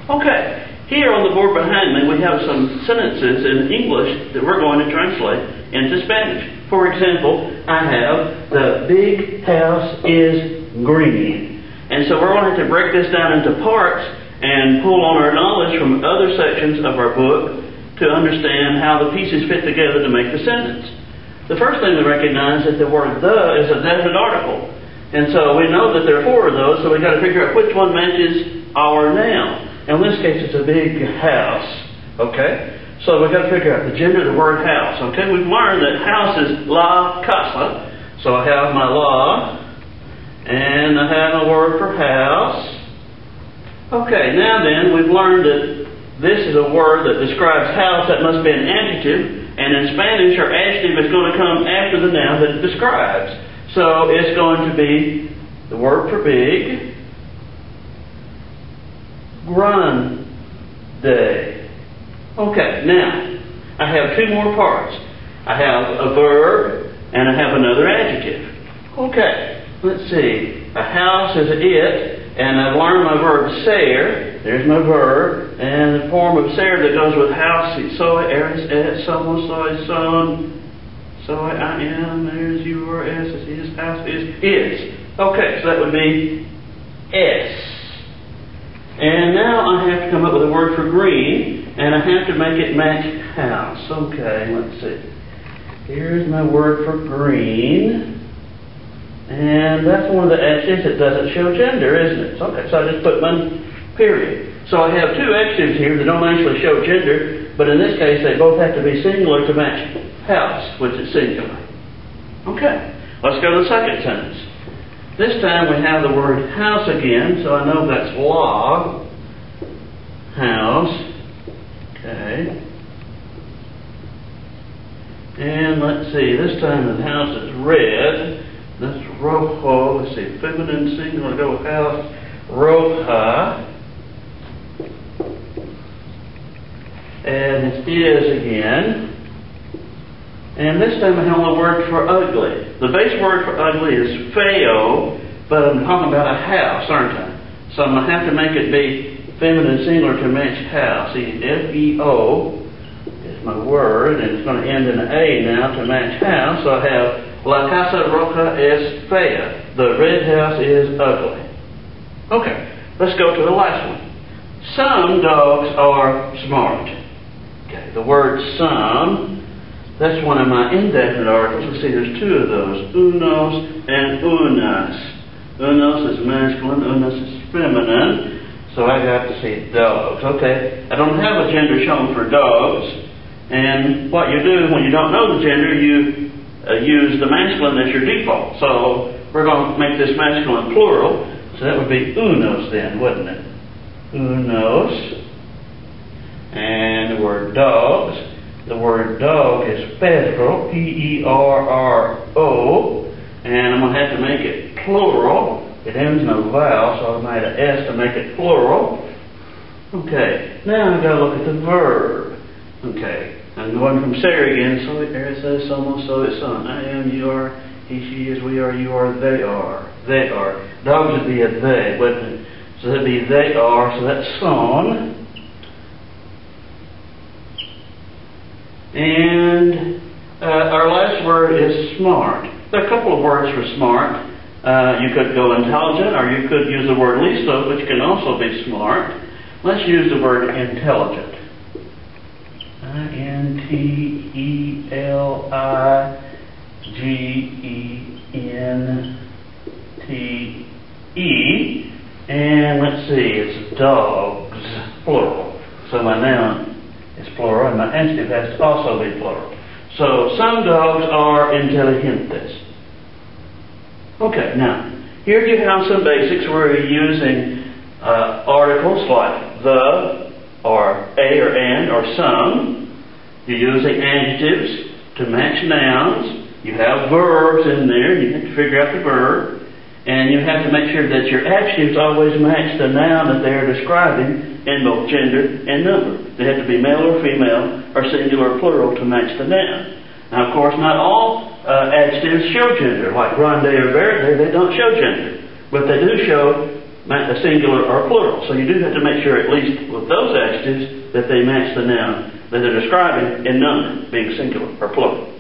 Okay, here on the board behind me we have some sentences in English that we're going to translate into Spanish. For example, I have, the big house is green. And so we're going to have to break this down into parts and pull on our knowledge from other sections of our book to understand how the pieces fit together to make the sentence. The first thing to recognize is that the word the is a definite article. And so we know that there are four of those, so we've got to figure out which one matches our noun. In this case, it's a big house. Okay? So we've got to figure out the gender of the word house. Okay? We've learned that house is la casa. So I have my la, and I have a word for house. Okay, now then, we've learned that this is a word that describes house that must be an adjective, and in Spanish, our adjective is going to come after the noun that it describes. So it's going to be the word for big, grande. Okay, now, I have two more parts. I have a verb, and I have another adjective. Okay, let's see. A house is it. And I've learned my verb ser. There's my verb. And the form of ser that goes with house. Soy, eres, es, somos, soy, son. Soy, I am, there's, you are, es, is, house, is. Okay, so that would be es. And now I have to come up with a word for green. And I have to make it match house. Okay, let's see. Here's my word for green. And that's one of the adjectives that doesn't show gender, isn't it? Okay, so I just put one period. So I have two adjectives here that don't actually show gender, but in this case they both have to be singular to match house, which is singular. Okay, let's go to the second sentence. This time we have the word house again, so I know that's la, house. Okay. And let's see, this time the house is red. That's rojo. Let's see, feminine singular, go with house. Roja. And it's is again. And this time I have a word for ugly. The base word for ugly is feo, but I'm talking about a house, aren't I? So I'm going to have to make it be feminine singular to match house. See, F-E-O is my word, and it's going to end in an A now to match house. So I have La casa roja es fea. The red house is ugly. Okay, let's go to the last one. Some dogs are smart. Okay, the word some, that's one of my indefinite articles. Let's see, there's two of those. Unos and unas. Unos is masculine, unas is feminine. So I got to say dogs. Okay, I don't have a gender shown for dogs. And what you do when you don't know the gender, you use the masculine as your default. So we're going to make this masculine plural. So that would be unos then, wouldn't it? Unos. And the word dogs. The word dog is perro, P-E-R-R-O. And I'm going to have to make it plural. It ends in a vowel, so I made an S to make it plural. Okay, now I've got to look at the verb. Okay. I'm going from ser again. Soy, eres, es, somos, soy, son. I am, you are, he, she is, we are, you are, they are. They are. Dogs would be a they, wouldn't it? So that'd be they are, so that's son. And our last word is smart. There are a couple of words for smart. You could go intelligent, or you could use the word listo, which can also be smart. Let's use the word intelligent. I-N-T-E-L-I-G-E-N-T-E. And let's see, it's dogs, plural. So my noun is plural, and my adjective has to also be plural. So some dogs are inteligentes. Okay, now, here you have some basics where you're using articles like the, or a, or an, or some. You're using adjectives to match nouns. You have verbs in there. You have to figure out the verb. And you have to make sure that your adjectives always match the noun that they're describing in both gender and number. They have to be male or female, or singular or plural to match the noun. Now, of course, not all adjectives show gender. Like grande or verde, they don't show gender. But they do show a singular or plural. So you do have to make sure, at least with those adjectives, that they match the noun that they're describing in number, being singular or plural.